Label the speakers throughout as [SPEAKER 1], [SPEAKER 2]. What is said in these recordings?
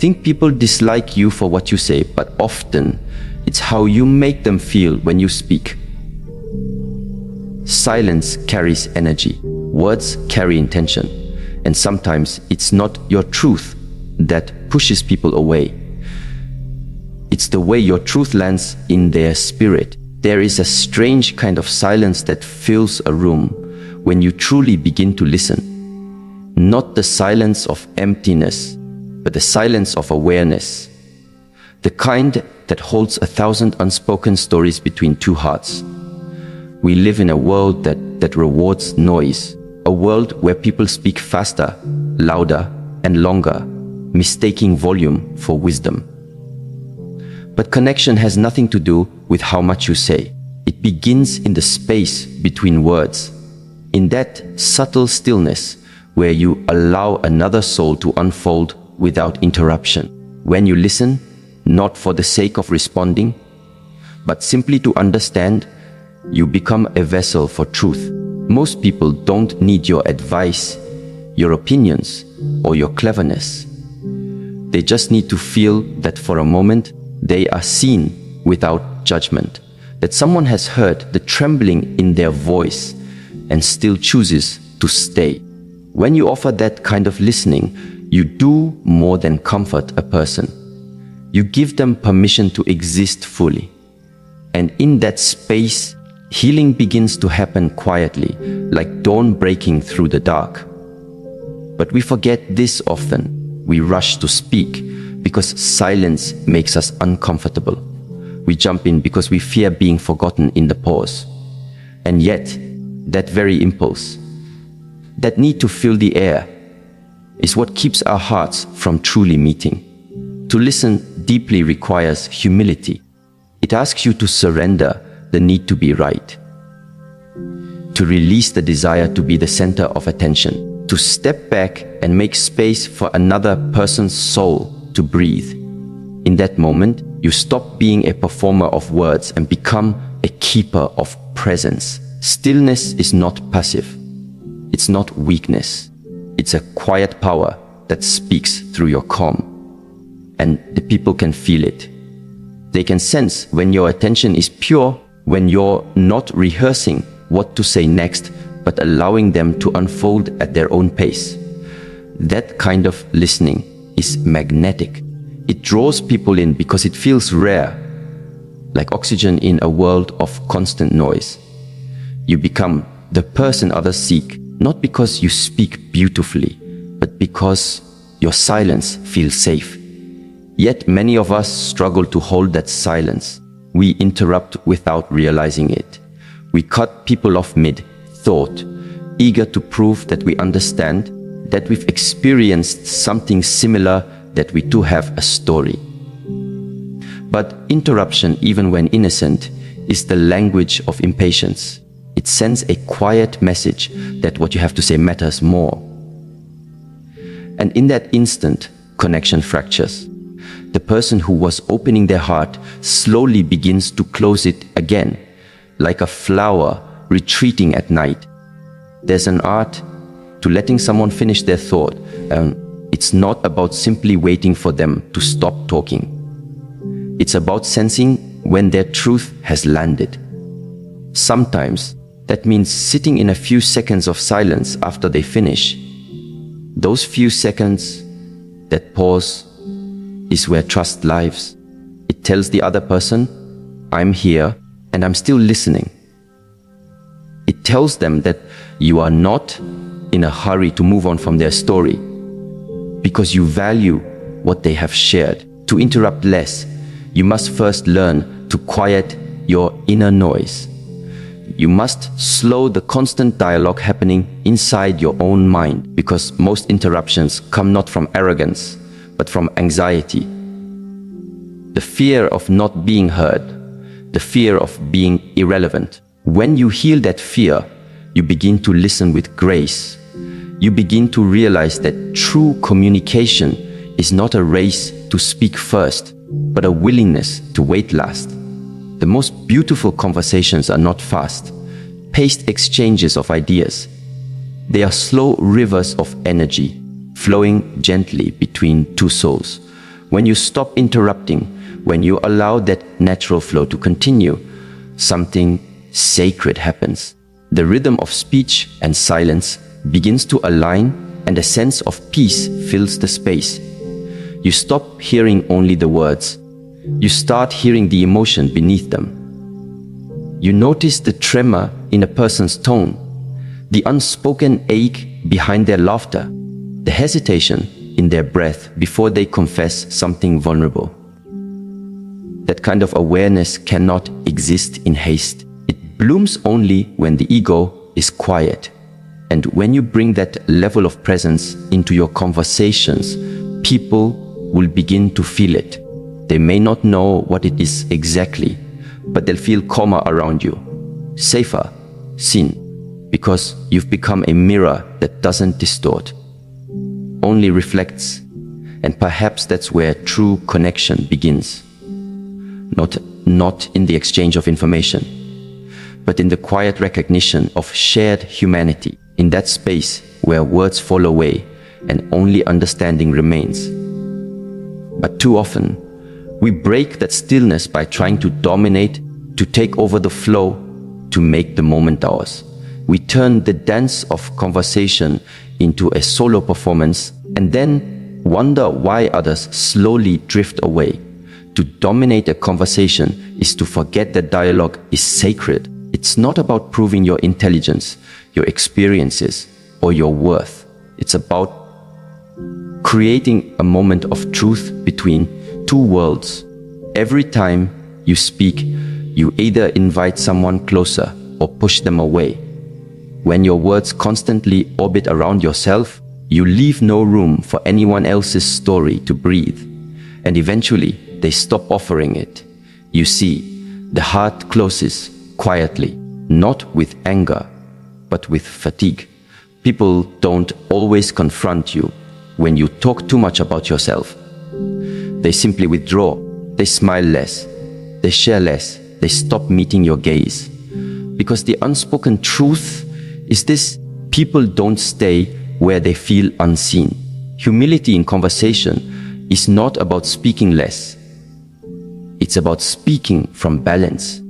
[SPEAKER 1] think people dislike you for what you say, but often it's how you make them feel when you speak. Silence carries energy. Words carry intention. And sometimes it's not your truth that pushes people away. It's the way your truth lands in their spirit. There is a strange kind of silence that fills a room when you truly begin to listen. Not the silence of emptiness, but the silence of awareness. The kind that holds 1,000 unspoken stories between two hearts. We live in a world that rewards noise. A world where people speak faster, louder, and longer, mistaking volume for wisdom. But connection has nothing to do with how much you say. It begins in the space between words, in that subtle stillness where you allow another soul to unfold without interruption. When you listen, not for the sake of responding, but simply to understand, you become a vessel for truth. Most people don't need your advice, your opinions, or your cleverness. They just need to feel that for a moment they are seen without judgment, that someone has heard the trembling in their voice and still chooses to stay. When you offer that kind of listening, you do more than comfort a person. You give them permission to exist fully. And in that space, healing begins to happen quietly, like dawn breaking through the dark. But we forget this often. We rush to speak because silence makes us uncomfortable. We jump in because we fear being forgotten in the pause. And yet, that very impulse, that need to fill the air, is what keeps our hearts from truly meeting. To listen deeply requires humility. It asks you to surrender the need to be right, to release the desire to be the center of attention, to step back and make space for another person's soul to breathe. In that moment, you stop being a performer of words and become a keeper of presence. Stillness is not passive. It's not weakness. It's a quiet power that speaks through your calm. And the people can feel it. They can sense when your attention is pure, when you're not rehearsing what to say next, but allowing them to unfold at their own pace. That kind of listening is magnetic. It draws people in because it feels rare, like oxygen in a world of constant noise. You become the person others seek, not because you speak beautifully, but because your silence feels safe. Yet many of us struggle to hold that silence. We interrupt without realizing it. We cut people off mid-thought, eager to prove that we understand, that we've experienced something similar, that we too have a story. But interruption, even when innocent, is the language of impatience. It sends a quiet message that what you have to say matters more. And in that instant, connection fractures. The person who was opening their heart slowly begins to close it again, like a flower retreating at night. There's an art to letting someone finish their thought. It's not about simply waiting for them to stop talking. It's about sensing when their truth has landed. Sometimes that means sitting in a few seconds of silence after they finish. Those few seconds, that pause, is where trust lives. It tells the other person, I'm here and I'm still listening. It tells them that you are not in a hurry to move on from their story because you value what they have shared. To interrupt less, you must first learn to quiet your inner noise. You must slow the constant dialogue happening inside your own mind, because most interruptions come not from arrogance, but from anxiety. The fear of not being heard, the fear of being irrelevant. When you heal that fear, you begin to listen with grace. You begin to realize that true communication is not a race to speak first, but a willingness to wait last. The most beautiful conversations are not fast, paced exchanges of ideas. They are slow rivers of energy, flowing gently between two souls. When you stop interrupting, when you allow that natural flow to continue, something sacred happens. The rhythm of speech and silence begins to align, and a sense of peace fills the space. You stop hearing only the words. You start hearing the emotion beneath them. You notice the tremor in a person's tone, the unspoken ache behind their laughter, the hesitation in their breath before they confess something vulnerable. That kind of awareness cannot exist in haste. It blooms only when the ego is quiet. And when you bring that level of presence into your conversations, people will begin to feel it. They may not know what it is exactly, but they'll feel calmer around you, safer, seen, because you've become a mirror that doesn't distort, only reflects. And perhaps that's where true connection begins. Not in the exchange of information, but in the quiet recognition of shared humanity, in that space where words fall away and only understanding remains. But too often, we break that stillness by trying to dominate, to take over the flow, to make the moment ours. We turn the dance of conversation into a solo performance and then wonder why others slowly drift away. To dominate a conversation is to forget that dialogue is sacred. It's not about proving your intelligence, your experiences, or your worth. It's about creating a moment of truth between two worlds. Every time you speak, you either invite someone closer or push them away. When your words constantly orbit around yourself, you leave no room for anyone else's story to breathe. And eventually, they stop offering it. You see, the heart closes quietly, not with anger, but with fatigue. People don't always confront you when you talk too much about yourself. They simply withdraw. They smile less. They share less. They stop meeting your gaze. Because the unspoken truth is this: people don't stay where they feel unseen. Humility in conversation is not about speaking less. It's about speaking from balance.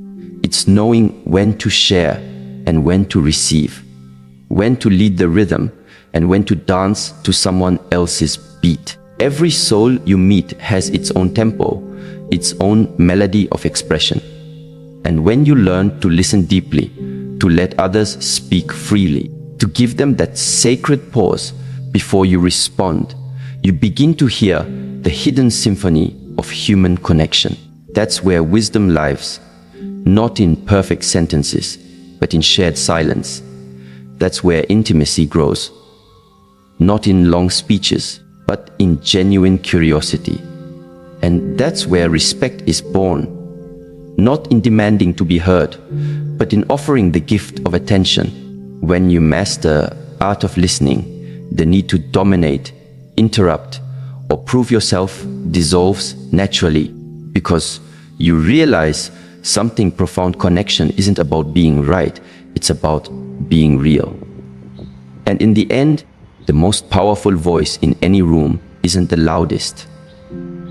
[SPEAKER 1] It's knowing when to share and when to receive, when to lead the rhythm and when to dance to someone else's beat. Every soul you meet has its own tempo, its own melody of expression. And when you learn to listen deeply, to let others speak freely, to give them that sacred pause before you respond, you begin to hear the hidden symphony of human connection. That's where wisdom lives, not in perfect sentences, but in shared silence. That's where intimacy grows, not in long speeches, but in genuine curiosity. And that's where respect is born, not in demanding to be heard, but in offering the gift of attention. When you master art of listening, the need to dominate, interrupt, or prove yourself dissolves naturally, because you realize something profound. Connection isn't about being right, it's about being real. And in the end, the most powerful voice in any room isn't the loudest.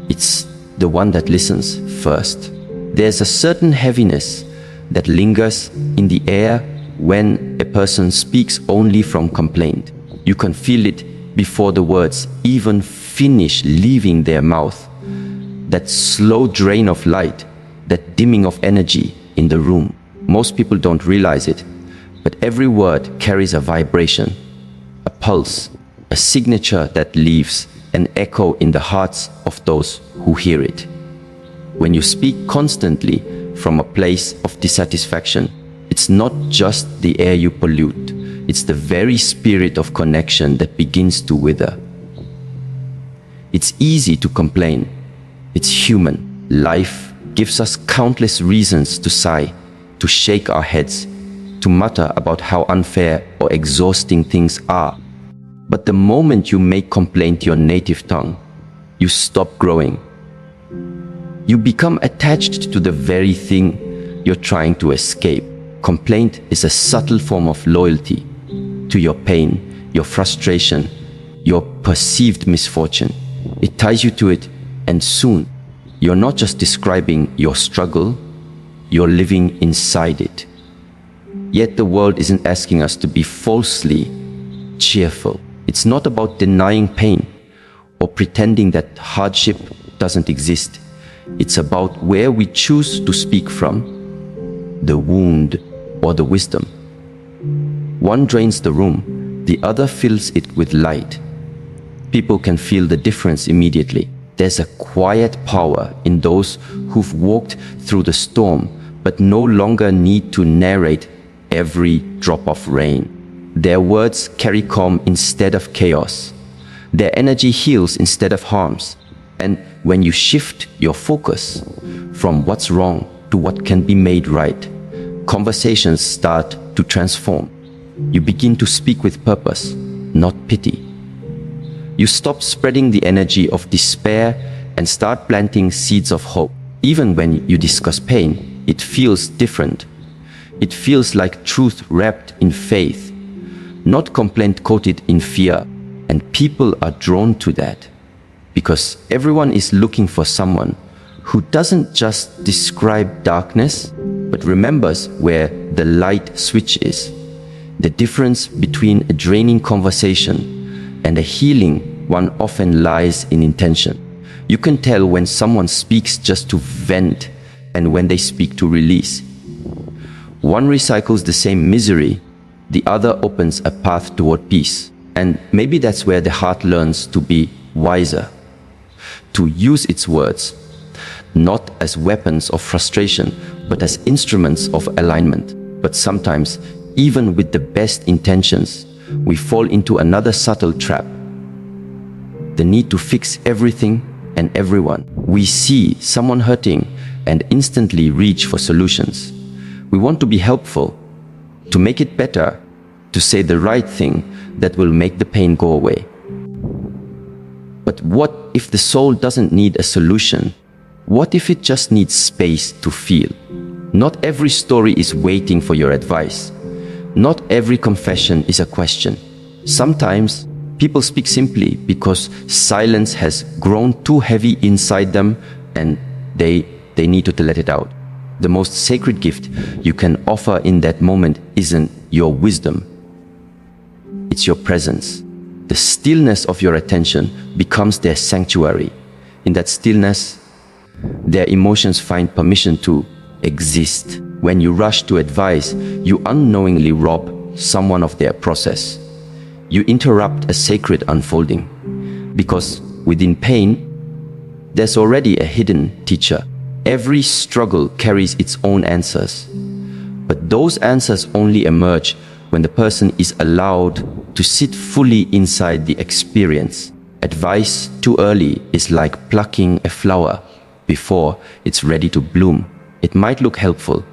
[SPEAKER 1] It's the one that listens first. There's a certain heaviness that lingers in the air when a person speaks only from complaint. You can feel it before the words even finish leaving their mouth. That slow drain of light, that dimming of energy in the room. Most people don't realize it, but every word carries a vibration, a pulse, a signature that leaves an echo in the hearts of those who hear it. When you speak constantly from a place of dissatisfaction, it's not just the air you pollute, it's the very spirit of connection that begins to wither. It's easy to complain. It's human. Life gives us countless reasons to sigh, to shake our heads, to mutter about how unfair or exhausting things are. But the moment you make complaint your native tongue, you stop growing. You become attached to the very thing you're trying to escape. Complaint is a subtle form of loyalty to your pain, your frustration, your perceived misfortune. It ties you to it And soon, you're not just describing your struggle, you're living inside it. Yet the world isn't asking us to be falsely cheerful. It's not about denying pain or pretending that hardship doesn't exist. It's about where we choose to speak from, the wound or the wisdom. One drains the room, the other fills it with light. People can feel the difference immediately. There's a quiet power in those who've walked through the storm but no longer need to narrate every drop of rain. Their words carry calm instead of chaos. Their energy heals instead of harms. And when you shift your focus from what's wrong to what can be made right, conversations start to transform. You begin to speak with purpose, not pity. You stop spreading the energy of despair and start planting seeds of hope. Even when you discuss pain, it feels different. It feels like truth wrapped in faith, not complaint coated in fear. And people are drawn to that because everyone is looking for someone who doesn't just describe darkness, but remembers where the light switch is. The difference between a draining conversation and a healing one often lies in intention. You can tell when someone speaks just to vent and when they speak to release. One recycles the same misery, the other opens a path toward peace. And maybe that's where the heart learns to be wiser, to use its words, not as weapons of frustration, but as instruments of alignment. But sometimes, even with the best intentions, we fall into another subtle trap: the need to fix everything and everyone. We see someone hurting and instantly reach for solutions. We want to be helpful, to make it better, to say the right thing that will make the pain go away. But what if the soul doesn't need a solution? What if it just needs space to feel? Not every story is waiting for your advice. Not every confession is a question. Sometimes people speak simply because silence has grown too heavy inside them and they need to let it out. The most sacred gift you can offer in that moment isn't your wisdom. It's your presence. The stillness of your attention becomes their sanctuary. In that stillness, their emotions find permission to exist. When you rush to advise, you unknowingly rob someone of their process. You interrupt a sacred unfolding. Because within pain, there's already a hidden teacher. Every struggle carries its own answers. But those answers only emerge when the person is allowed to sit fully inside the experience. Advice too early is like plucking a flower before it's ready to bloom. It might look helpful,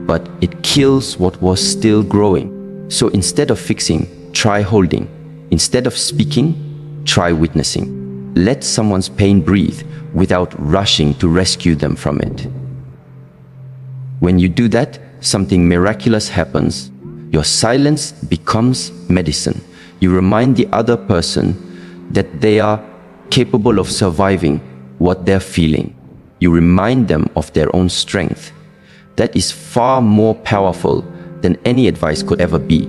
[SPEAKER 1] but it kills what was still growing. So instead of fixing, try holding. Instead of speaking, try witnessing. Let someone's pain breathe without rushing to rescue them from it. When you do that, something miraculous happens. Your silence becomes medicine. You remind the other person that they are capable of surviving what they're feeling. You remind them of their own strength. That is far more powerful than any advice could ever be.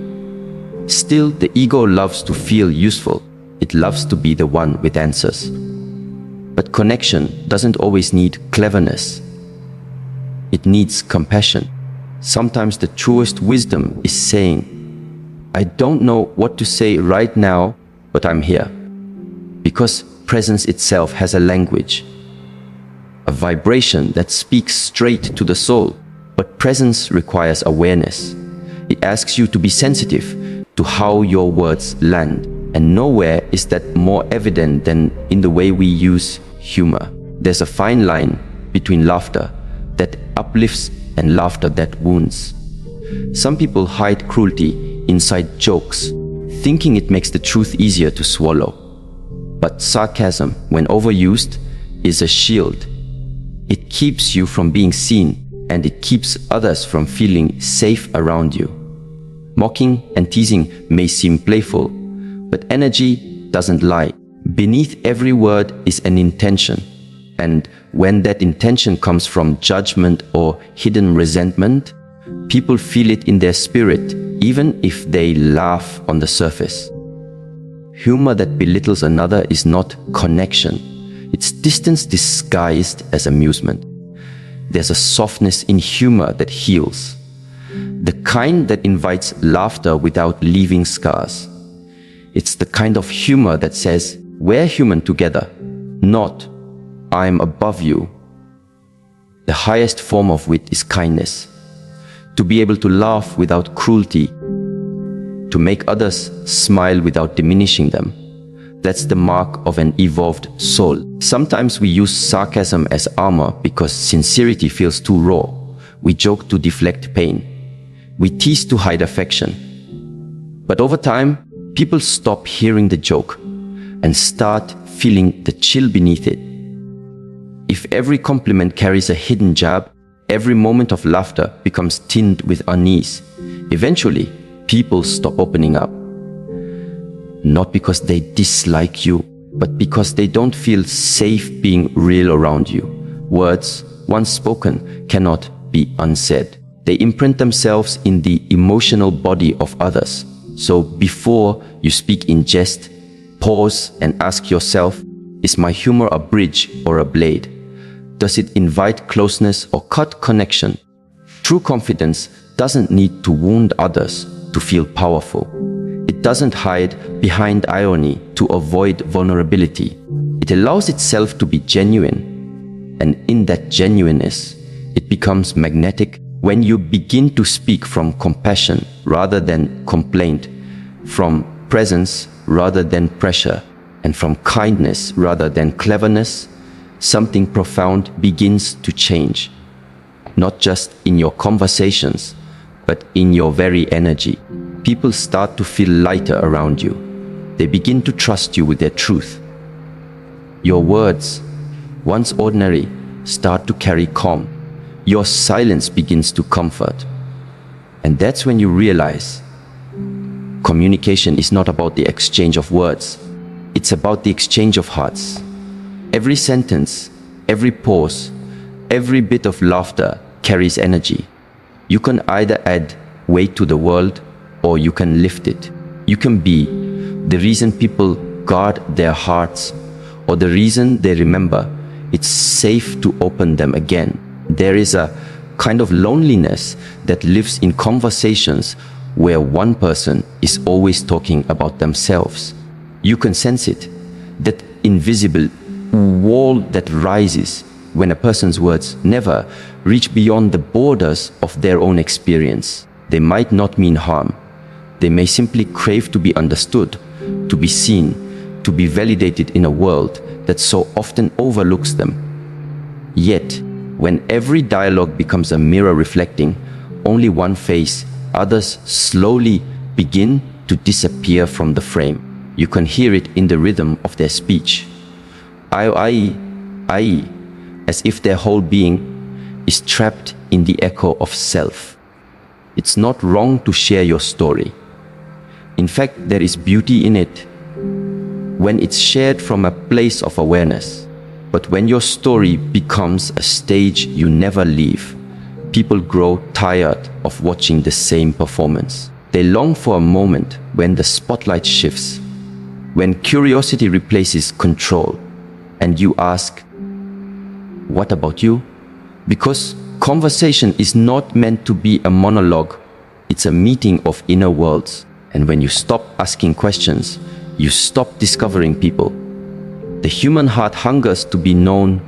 [SPEAKER 1] Still, the ego loves to feel useful. It loves to be the one with answers. But connection doesn't always need cleverness. It needs compassion. Sometimes the truest wisdom is saying, I don't know what to say right now, but I'm here. Because presence itself has a language, a vibration that speaks straight to the soul. But presence requires awareness. It asks you to be sensitive to how your words land. And nowhere is that more evident than in the way we use humor. There's a fine line between laughter that uplifts and laughter that wounds. Some people hide cruelty inside jokes, thinking it makes the truth easier to swallow. But sarcasm, when overused, is a shield. It keeps you from being seen, and it keeps others from feeling safe around you. Mocking and teasing may seem playful, but energy doesn't lie. Beneath every word is an intention, And when that intention comes from judgment or hidden resentment, people feel it in their spirit, even if they laugh on the surface. Humor that belittles another is not connection. It's distance disguised as amusement. There's a softness in humor that heals. The kind that invites laughter without leaving scars. It's the kind of humor that says, we're human together, not I'm above you. The highest form of wit is kindness. To be able to laugh without cruelty. To make others smile without diminishing them. That's the mark of an evolved soul. Sometimes we use sarcasm as armor because sincerity feels too raw. We joke to deflect pain. We tease to hide affection. But over time, people stop hearing the joke and start feeling the chill beneath it. If every compliment carries a hidden jab, every moment of laughter becomes tinged with unease. Eventually, people stop opening up. Not because they dislike you, but because they don't feel safe being real around you. Words, once spoken, cannot be unsaid. They imprint themselves in the emotional body of others. So before you speak in jest, pause and ask yourself, is my humor a bridge or a blade? Does it invite closeness or cut connection? True confidence doesn't need to wound others to feel powerful. It doesn't hide behind irony to avoid vulnerability. It allows itself to be genuine. And in that genuineness, it becomes magnetic when you begin to speak from compassion rather than complaint, from presence rather than pressure, and from kindness rather than cleverness. Something profound begins to change, not just in your conversations, but in your very energy. People start to feel lighter around you. They begin to trust you with their truth. Your words, once ordinary, start to carry calm. Your silence begins to comfort. And that's when you realize communication is not about the exchange of words. It's about the exchange of hearts. Every sentence, every pause, every bit of laughter carries energy. You can either add weight to the world or you can lift it. You can be the reason people guard their hearts or the reason they remember it's safe to open them again. There is a kind of loneliness that lives in conversations where one person is always talking about themselves. You can sense it, that invisible wall that rises when a person's words never reach beyond the borders of their own experience. They might not mean harm. They may simply crave to be understood, to be seen, to be validated in a world that so often overlooks them. Yet, when every dialogue becomes a mirror reflecting only one face, others slowly begin to disappear from the frame. You can hear it in the rhythm of their speech. I, as if their whole being is trapped in the echo of self. It's not wrong to share your story. In fact, there is beauty in it when it's shared from a place of awareness. But when your story becomes a stage you never leave, people grow tired of watching the same performance. They long for a moment when the spotlight shifts, when curiosity replaces control, and you ask, what about you? Because conversation is not meant to be a monologue, it's a meeting of inner worlds. And when you stop asking questions, you stop discovering people. The human heart hungers to be known,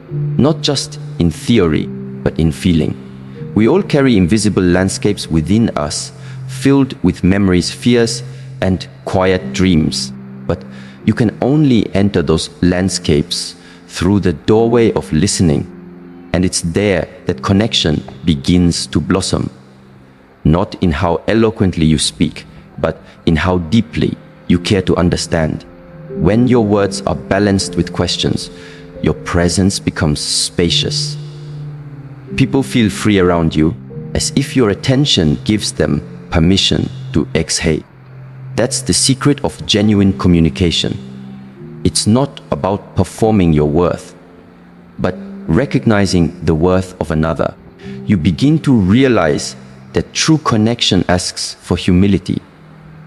[SPEAKER 1] not just in theory, but in feeling. We all carry invisible landscapes within us, filled with memories, fears, and quiet dreams. But you can only enter those landscapes through the doorway of listening. And it's there that connection begins to blossom. Not in how eloquently you speak, but in how deeply you care to understand. When your words are balanced with questions, your presence becomes spacious. People feel free around you, as if your attention gives them permission to exhale. That's the secret of genuine communication. It's not about performing your worth. but recognizing the worth of another. You begin to realize that true connection asks for humility,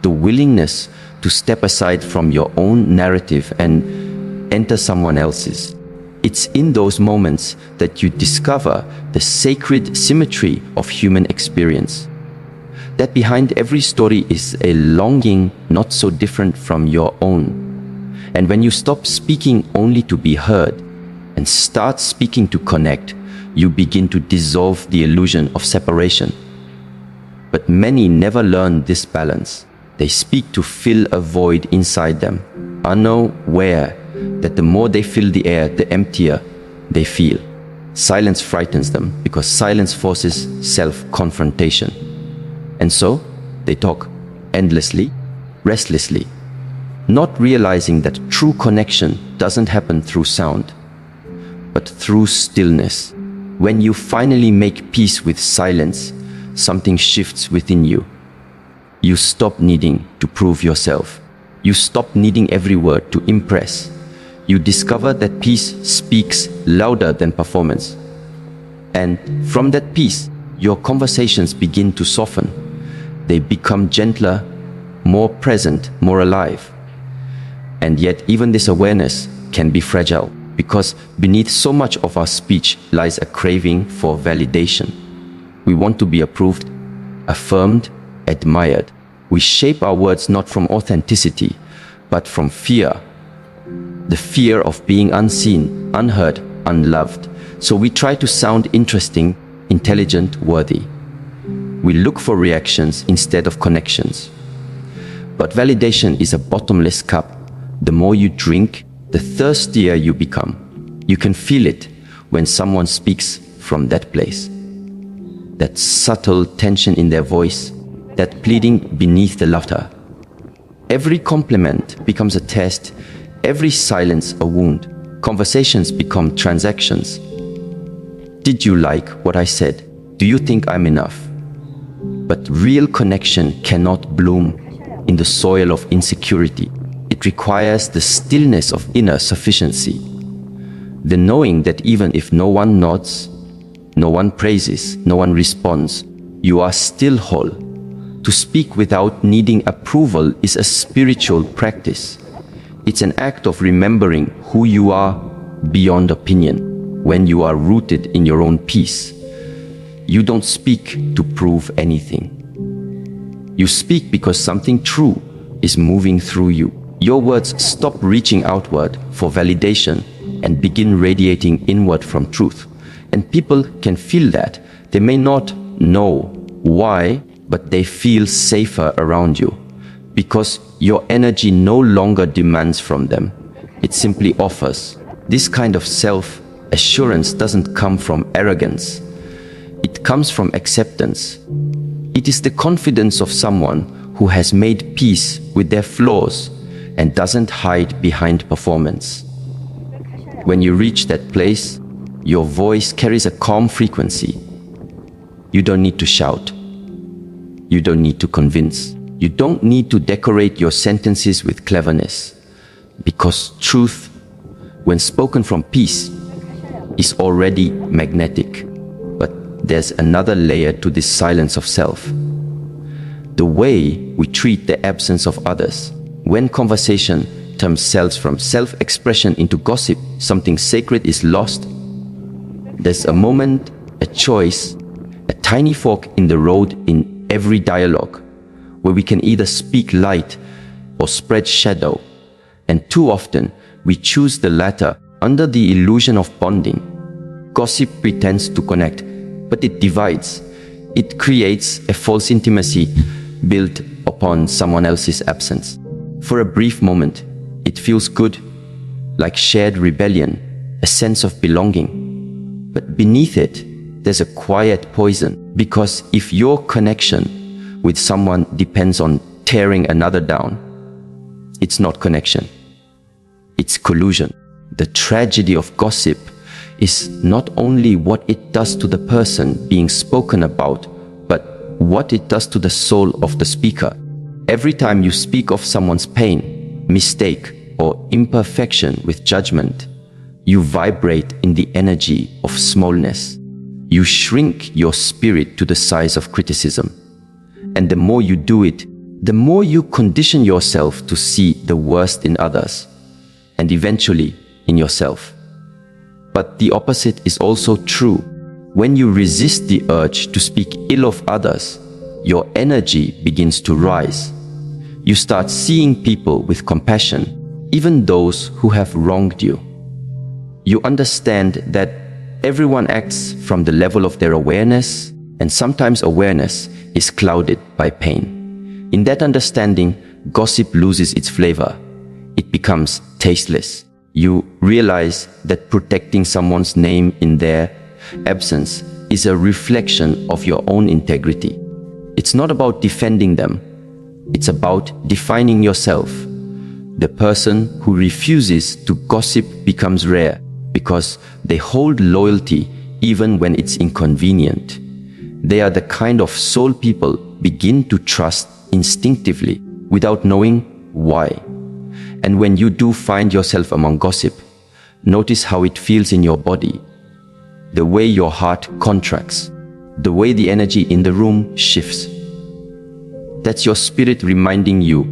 [SPEAKER 1] the willingness to step aside from your own narrative and enter someone else's. It's in those moments that you discover the sacred symmetry of human experience. That behind every story is a longing not so different from your own. And when you stop speaking only to be heard and start speaking to connect, you begin to dissolve the illusion of separation. But many never learn this balance. They speak to fill a void inside them, unaware that the more they fill the air, the emptier they feel. Silence frightens them because silence forces self-confrontation. And so, they talk endlessly, restlessly, not realizing that true connection doesn't happen through sound, but through stillness. When you finally make peace with silence, something shifts within you. You stop needing to prove yourself. You stop needing every word to impress. You discover that peace speaks louder than performance. And from that peace, your conversations begin to soften. They become gentler, more present, more alive. And yet even this awareness can be fragile, because beneath so much of our speech lies a craving for validation. We want to be approved, affirmed, admired. We shape our words not from authenticity, but from fear. The fear of being unseen, unheard, unloved. So we try to sound interesting, intelligent, worthy. We look for reactions instead of connections. But validation is a bottomless cup. The more you drink, the thirstier you become. You can feel it when someone speaks from that place. That subtle tension in their voice, that pleading beneath the laughter. Every compliment becomes a test, every silence a wound. Conversations become transactions. Did you like what I said? Do you think I'm enough? But real connection cannot bloom in the soil of insecurity. It requires the stillness of inner sufficiency. The knowing that even if no one nods, no one praises, no one responds, you are still whole. To speak without needing approval is a spiritual practice. It's an act of remembering who you are beyond opinion when you are rooted in your own peace. You don't speak to prove anything. You speak because something true is moving through you. Your words stop reaching outward for validation and begin radiating inward from truth. And people can feel that. They may not know why, but they feel safer around you because your energy no longer demands from them. It simply offers. This kind of self-assurance doesn't come from arrogance. It comes from acceptance. It is the confidence of someone who has made peace with their flaws and doesn't hide behind performance. When you reach that place, your voice carries a calm frequency. You don't need to shout. You don't need to convince. You don't need to decorate your sentences with cleverness. Because truth, when spoken from peace, is already magnetic. But there's another layer to this silence of self. The way we treat the absence of others. When conversation turns from self-expression into gossip, something sacred is lost. There's a moment, a choice, a tiny fork in the road in every dialogue, where we can either speak light or spread shadow. And too often, we choose the latter under the illusion of bonding. Gossip pretends to connect, but it divides. It creates a false intimacy built upon someone else's absence. For a brief moment, it feels good, like shared rebellion, a sense of belonging. But beneath it, there's a quiet poison, because if your connection with someone depends on tearing another down, it's not connection, it's collusion. The tragedy of gossip is not only what it does to the person being spoken about, but what it does to the soul of the speaker. Every time you speak of someone's pain, mistake, or imperfection with judgment, You vibrate in the energy of smallness. You shrink your spirit to the size of criticism. And the more you do it, the more you condition yourself to see the worst in others, and eventually in yourself. But the opposite is also true. When you resist the urge to speak ill of others, your energy begins to rise. You start seeing people with compassion, even those who have wronged you. You understand that everyone acts from the level of their awareness, and sometimes awareness is clouded by pain. In that understanding, gossip loses its flavor. It becomes tasteless. You realize that protecting someone's name in their absence is a reflection of your own integrity. It's not about defending them. It's about defining yourself. The person who refuses to gossip becomes rare because they hold loyalty even when it's inconvenient. They are the kind of soul people begin to trust instinctively without knowing why. And when you do find yourself among gossip, notice how it feels in your body, the way your heart contracts, the way the energy in the room shifts. That's your spirit reminding you,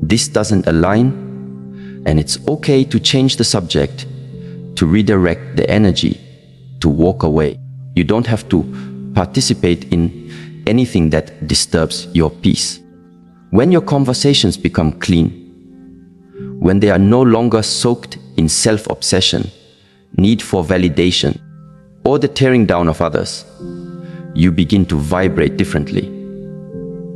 [SPEAKER 1] this doesn't align, and it's okay to change the subject, to redirect the energy, to walk away. You don't have to participate in anything that disturbs your peace. When your conversations become clean, when they are no longer soaked in self-obsession, need for validation, or the tearing down of others, you begin to vibrate differently.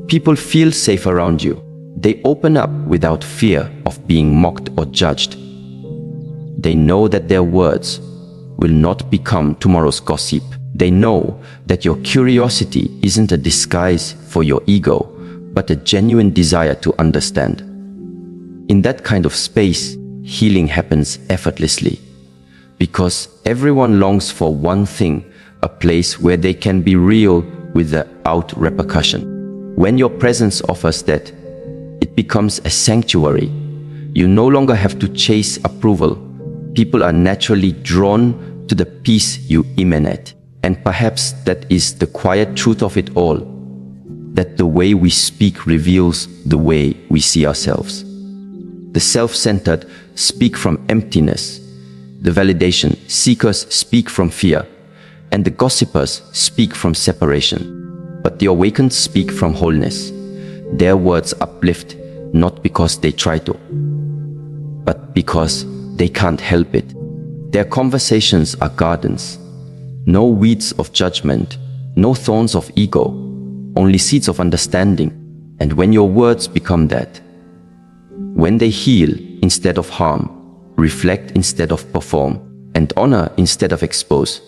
[SPEAKER 1] People feel safe around you. They open up without fear of being mocked or judged. They know that their words will not become tomorrow's gossip. They know that your curiosity isn't a disguise for your ego, but a genuine desire to understand. In that kind of space, healing happens effortlessly, because everyone longs for one thing, a place where they can be real without repercussion. When your presence offers that, it becomes a sanctuary. You no longer have to chase approval. People are naturally drawn to the peace you emanate. And perhaps that is the quiet truth of it all, that the way we speak reveals the way we see ourselves. The self-centered speak from emptiness. The validation seekers speak from fear. And the gossipers speak from separation. But the awakened speak from wholeness. Their words uplift not because they try to, but because they can't help it. Their conversations are gardens. No weeds of judgment, no thorns of ego, only seeds of understanding. And when your words become that, when they heal instead of harm, reflect instead of perform, and honor instead of expose,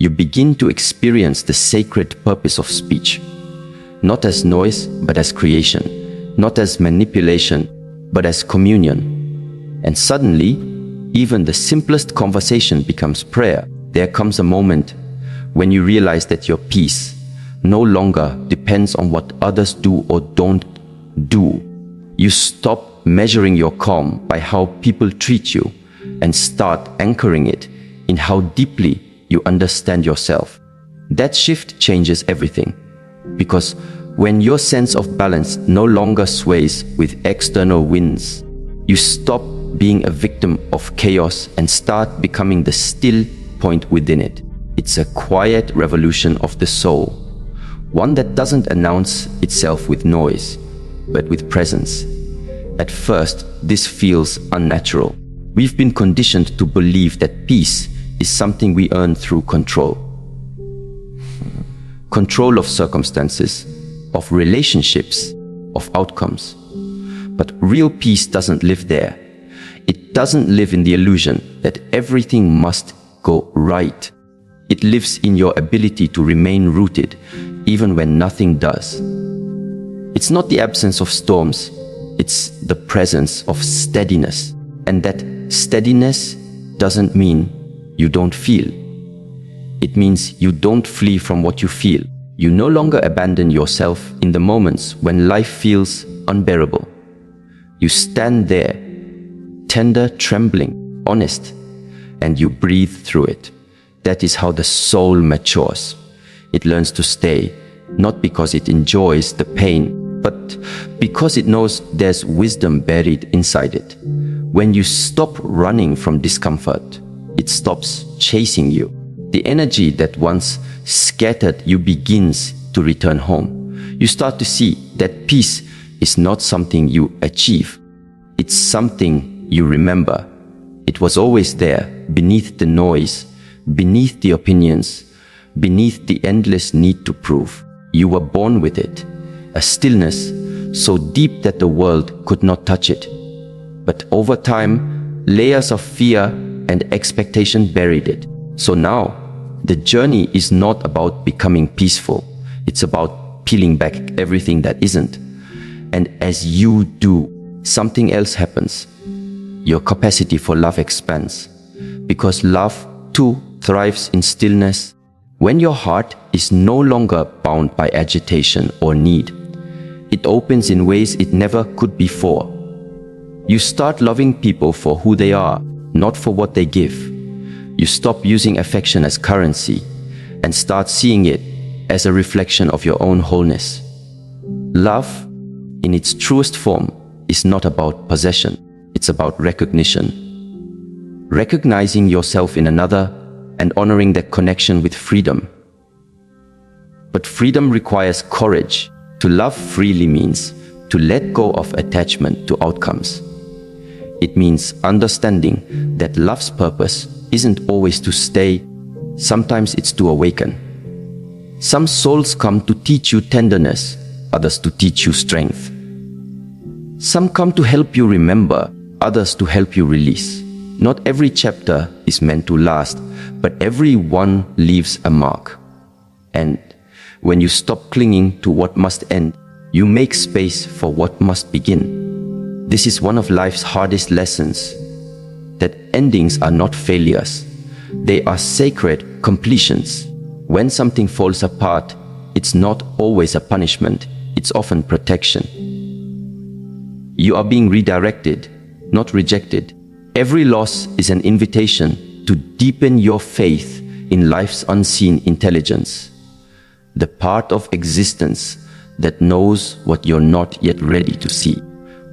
[SPEAKER 1] you begin to experience the sacred purpose of speech, not as noise, but as creation, not as manipulation, but as communion. And suddenly, even the simplest conversation becomes prayer. There comes a moment when you realize that your peace no longer depends on what others do or don't do. You stop measuring your calm by how people treat you and start anchoring it in how deeply you understand yourself. That shift changes everything, because when your sense of balance no longer sways with external winds, you stop being a victim of chaos and start becoming the still point within it. It's a quiet revolution of the soul, one that doesn't announce itself with noise, but with presence. At first, this feels unnatural. We've been conditioned to believe that peace is something we earn through control. Control of circumstances, of relationships, of outcomes. But real peace doesn't live there. It doesn't live in the illusion that everything must go right. It lives in your ability to remain rooted, even when nothing does. It's not the absence of storms, it's the presence of steadiness. And that steadiness doesn't mean you don't feel. It means you don't flee from what you feel. You no longer abandon yourself in the moments when life feels unbearable. You stand there, tender, trembling, honest, and you breathe through it. That is how the soul matures. It learns to stay, not because it enjoys the pain, but because it knows there's wisdom buried inside it. When you stop running from discomfort, it stops chasing you. The energy that once scattered you begins to return home. You start to see that peace is not something you achieve. It's something you remember. It was always there, beneath the noise, beneath the opinions, beneath the endless need to prove. You were born with it, a stillness so deep that the world could not touch it. But over time, layers of fear and expectation buried it. So now, the journey is not about becoming peaceful. It's about peeling back everything that isn't. And as you do, something else happens. Your capacity for love expands. Because love, too, thrives in stillness. When your heart is no longer bound by agitation or need, it opens in ways it never could before. You start loving people for who they are, not for what they give. You stop using affection as currency and start seeing it as a reflection of your own wholeness. Love, in its truest form, is not about possession. It's about recognition. Recognizing yourself in another and honoring that connection with freedom. But freedom requires courage. To love freely means to let go of attachment to outcomes. It means understanding that love's purpose isn't always to stay, sometimes it's to awaken. Some souls come to teach you tenderness, others to teach you strength. Some come to help you remember, others to help you release. Not every chapter is meant to last, but every one leaves a mark. And when you stop clinging to what must end, you make space for what must begin. This is one of life's hardest lessons, that endings are not failures. They are sacred completions. When something falls apart, it's not always a punishment, it's often protection. You are being redirected, not rejected. Every loss is an invitation to deepen your faith in life's unseen intelligence, the part of existence that knows what you're not yet ready to see.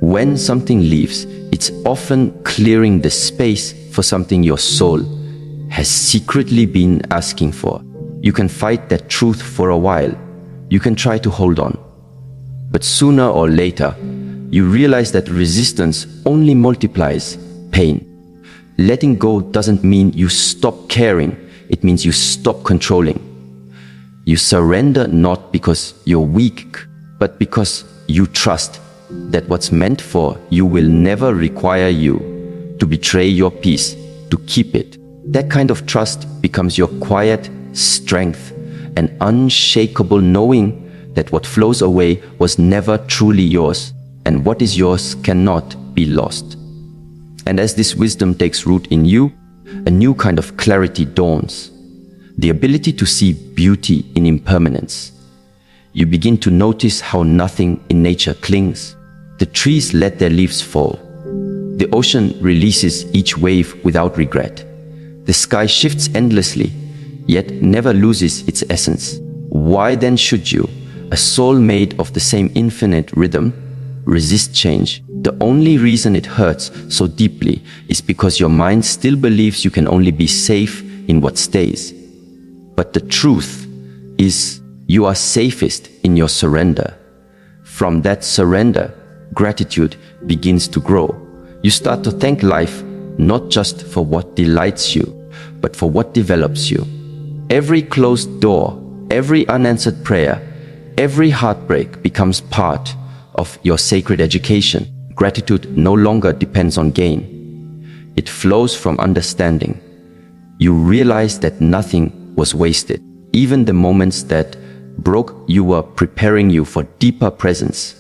[SPEAKER 1] When something leaves, it's often clearing the space for something your soul has secretly been asking for. You can fight that truth for a while. You can try to hold on. But sooner or later, you realize that resistance only multiplies pain. Letting go doesn't mean you stop caring. It means you stop controlling. You surrender not because you're weak, but because you trust that what's meant for you will never require you to betray your peace, to keep it. That kind of trust becomes your quiet strength, an unshakable knowing that what flows away was never truly yours, and what is yours cannot be lost. And as this wisdom takes root in you, a new kind of clarity dawns. The ability to see beauty in impermanence. You begin to notice how nothing in nature clings. The trees let their leaves fall. The ocean releases each wave without regret. The sky shifts endlessly, yet never loses its essence. Why then should you, a soul made of the same infinite rhythm, resist change? The only reason it hurts so deeply is because your mind still believes you can only be safe in what stays. But the truth is, you are safest in your surrender. From that surrender, gratitude begins to grow. You start to thank life not just for what delights you, but for what develops you. Every closed door, every unanswered prayer, every heartbreak becomes part of your sacred education. Gratitude no longer depends on gain. It flows from understanding. You realize that nothing was wasted. Even the moments that broke you were preparing you for deeper presence.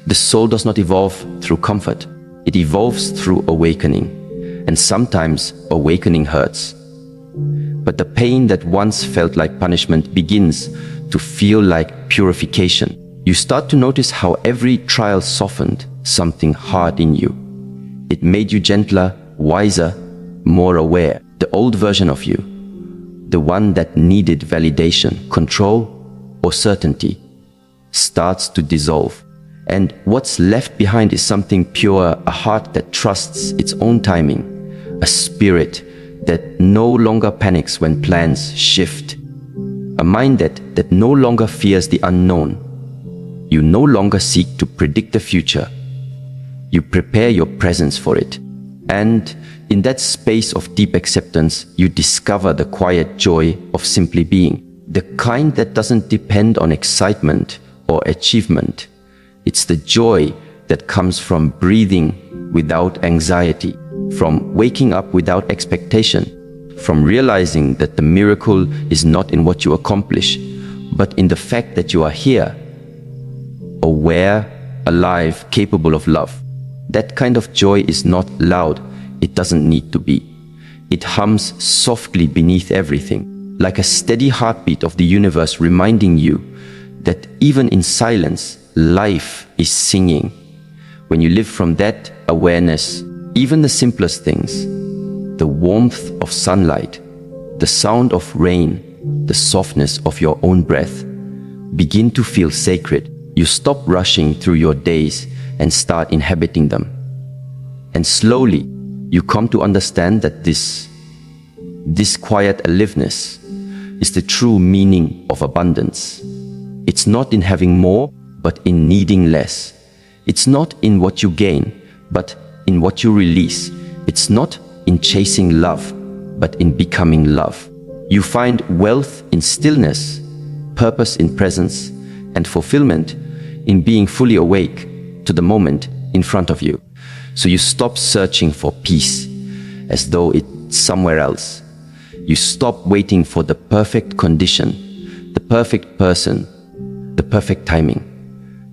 [SPEAKER 1] The soul does not evolve through comfort. It evolves through awakening. And sometimes awakening hurts. But the pain that once felt like punishment begins to feel like purification. You start to notice how every trial softened something hard in you. It made you gentler, wiser, more aware. The old version of you, the one that needed validation, control, or certainty, starts to dissolve. And what's left behind is something pure, a heart that trusts its own timing, a spirit that no longer panics when plans shift, a mind that no longer fears the unknown. You no longer seek to predict the future. You prepare your presence for it. And in that space of deep acceptance, you discover the quiet joy of simply being, the kind that doesn't depend on excitement or achievement. It's the joy that comes from breathing without anxiety, from waking up without expectation, from realizing that the miracle is not in what you accomplish, but in the fact that you are here, aware, alive, capable of love. That kind of joy is not loud. It doesn't need to be. It hums softly beneath everything, like a steady heartbeat of the universe reminding you that even in silence, life is singing. When you live from that awareness, even the simplest things, the warmth of sunlight, the sound of rain, the softness of your own breath, begin to feel sacred. You stop rushing through your days and start inhabiting them. And slowly, you come to understand that this quiet aliveness is the true meaning of abundance. It's not in having more, but in needing less. It's not in what you gain, but in what you release. It's not in chasing love, but in becoming love. You find wealth in stillness, purpose in presence, and fulfillment in being fully awake to the moment in front of you. So you stop searching for peace as though it's somewhere else. You stop waiting for the perfect condition, the perfect person, the perfect timing.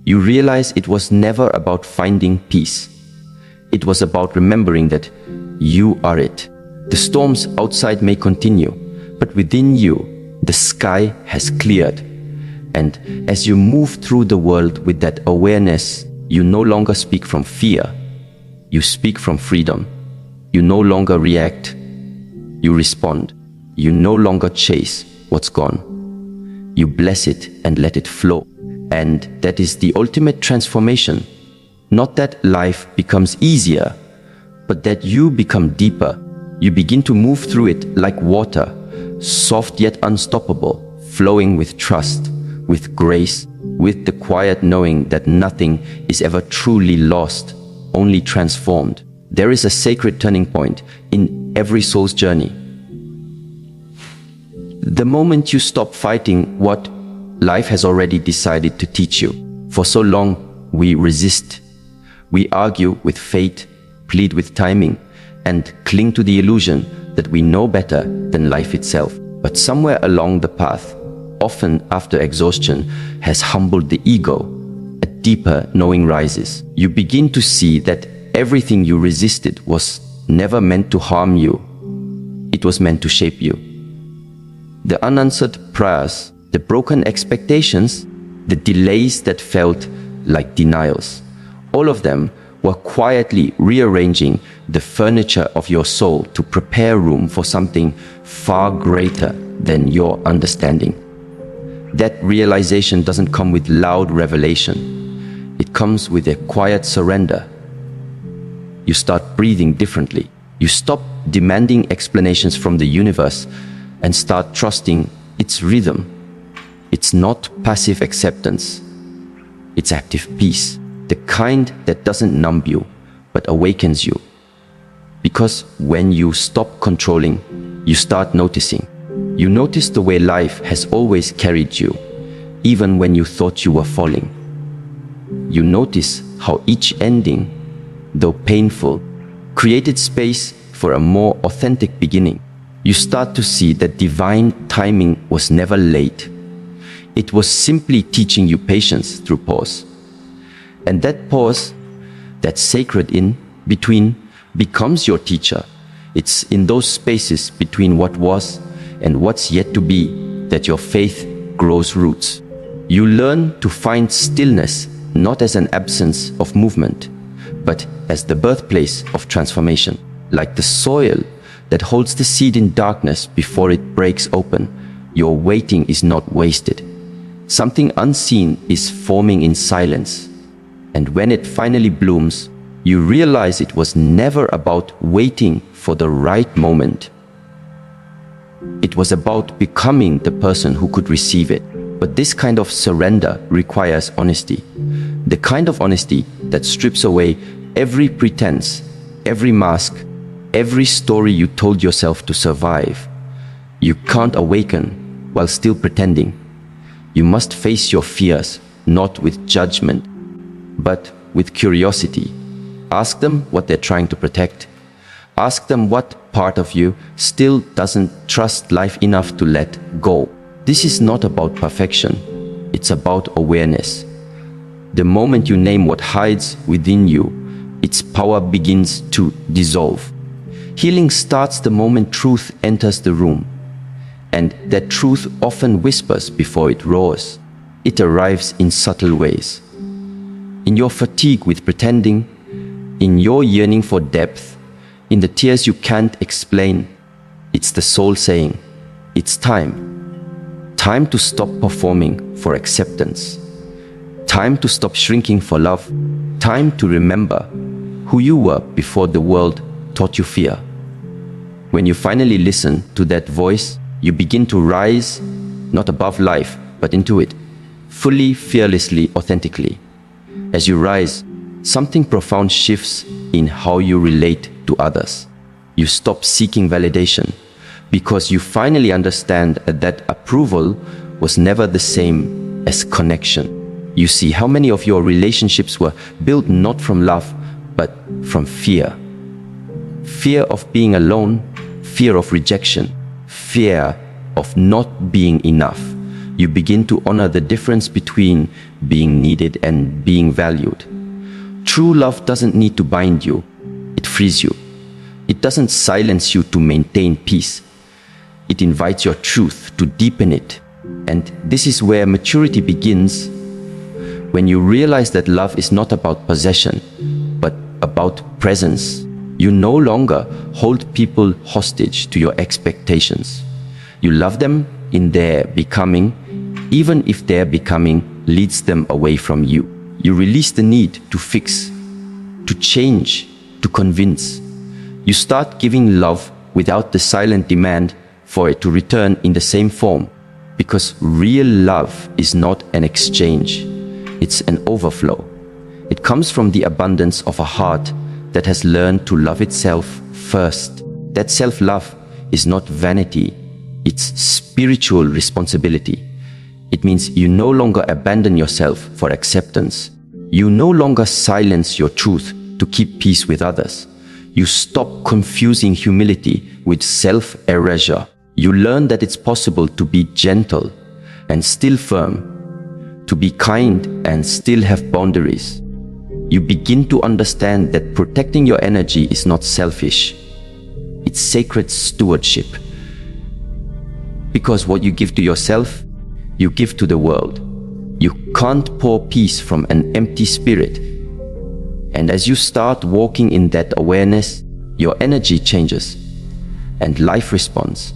[SPEAKER 1] You realize it was never about finding peace. It was about remembering that you are it. The storms outside may continue, but within you, the sky has cleared. And as you move through the world with that awareness, you no longer speak from fear. You speak from freedom. You no longer react. You respond. You no longer chase what's gone. You bless it and let it flow. And that is the ultimate transformation. Not that life becomes easier, but that you become deeper. You begin to move through it like water, soft yet unstoppable, flowing with trust, with grace, with the quiet knowing that nothing is ever truly lost, only transformed. There is a sacred turning point in every soul's journey. The moment you stop fighting what life has already decided to teach you. For so long, we resist. We argue with fate, plead with timing, and cling to the illusion that we know better than life itself. But somewhere along the path, often after exhaustion has humbled the ego, a deeper knowing rises. You begin to see that everything you resisted was never meant to harm you. It was meant to shape you. The unanswered prayers, the broken expectations, the delays that felt like denials, all of them were quietly rearranging the furniture of your soul to prepare room for something far greater than your understanding. That realization doesn't come with loud revelation. It comes with a quiet surrender. You start breathing differently. You stop demanding explanations from the universe and start trusting its rhythm. It's not passive acceptance. It's active peace, the kind that doesn't numb you, but awakens you. Because when you stop controlling, you start noticing. You notice the way life has always carried you, even when you thought you were falling. You notice how each ending, though painful, created space for a more authentic beginning. You start to see that divine timing was never late. It was simply teaching you patience through pause. And that pause, that sacred in between, becomes your teacher. It's in those spaces between what was and what's yet to be that your faith grows roots. You learn to find stillness not as an absence of movement, but as the birthplace of transformation. Like the soil that holds the seed in darkness before it breaks open, your waiting is not wasted. Something unseen is forming in silence, and when it finally blooms, you realize it was never about waiting for the right moment. It was about becoming the person who could receive it. But this kind of surrender requires honesty. The kind of honesty that strips away every pretense, every mask, every story you told yourself to survive. You can't awaken while still pretending. You must face your fears, not with judgment, but with curiosity. Ask them what they're trying to protect. Ask them what part of you still doesn't trust life enough to let go. This is not about perfection. It's about awareness. The moment you name what hides within you, its power begins to dissolve. Healing starts the moment truth enters the room. And that truth often whispers before it roars. It arrives in subtle ways. In your fatigue with pretending, in your yearning for depth, in the tears you can't explain, it's the soul saying, it's time. Time to stop performing for acceptance. Time to stop shrinking for love. Time to remember who you were before the world taught you fear. When you finally listen to that voice, you begin to rise, not above life, but into it, fully, fearlessly, authentically. As you rise, something profound shifts in how you relate to others. You stop seeking validation because you finally understand that approval was never the same as connection. You see how many of your relationships were built not from love, but from fear. Fear of being alone, fear of rejection, fear of not being enough. You begin to honor the difference between being needed and being valued. True love doesn't need to bind you, it frees you. It doesn't silence you to maintain peace. It invites your truth to deepen it. And this is where maturity begins, when you realize that love is not about possession, but about presence. You no longer hold people hostage to your expectations. You love them in their becoming, even if their becoming leads them away from you. You release the need to fix, to change, to convince. You start giving love without the silent demand for it to return in the same form, because real love is not an exchange, it's an overflow. It comes from the abundance of a heart that has learned to love itself first. That self-love is not vanity, it's spiritual responsibility. It means you no longer abandon yourself for acceptance. You no longer silence your truth to keep peace with others. You stop confusing humility with self-erasure. You learn that it's possible to be gentle and still firm, to be kind and still have boundaries. You begin to understand that protecting your energy is not selfish. It's sacred stewardship. Because what you give to yourself, you give to the world. You can't pour peace from an empty spirit. And as you start walking in that awareness, your energy changes and life responds.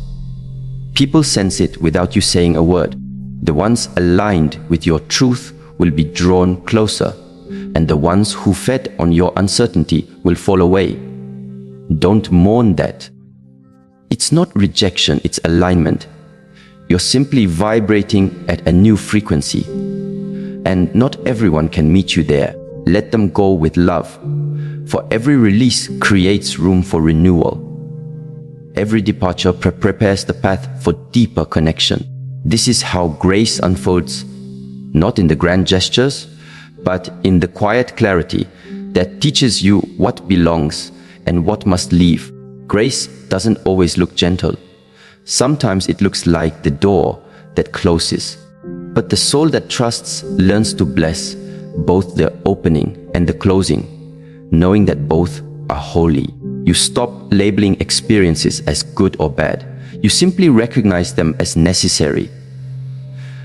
[SPEAKER 1] People sense it without you saying a word. The ones aligned with your truth will be drawn closer, and the ones who fed on your uncertainty will fall away. Don't mourn that. It's not rejection, it's alignment. You're simply vibrating at a new frequency. And not everyone can meet you there. Let them go with love. For every release creates room for renewal. Every departure prepares the path for deeper connection. This is how grace unfolds, not in the grand gestures, but in the quiet clarity that teaches you what belongs and what must leave. Grace doesn't always look gentle. Sometimes it looks like the door that closes. But the soul that trusts learns to bless both the opening and the closing, knowing that both are holy. You stop labeling experiences as good or bad. You simply recognize them as necessary.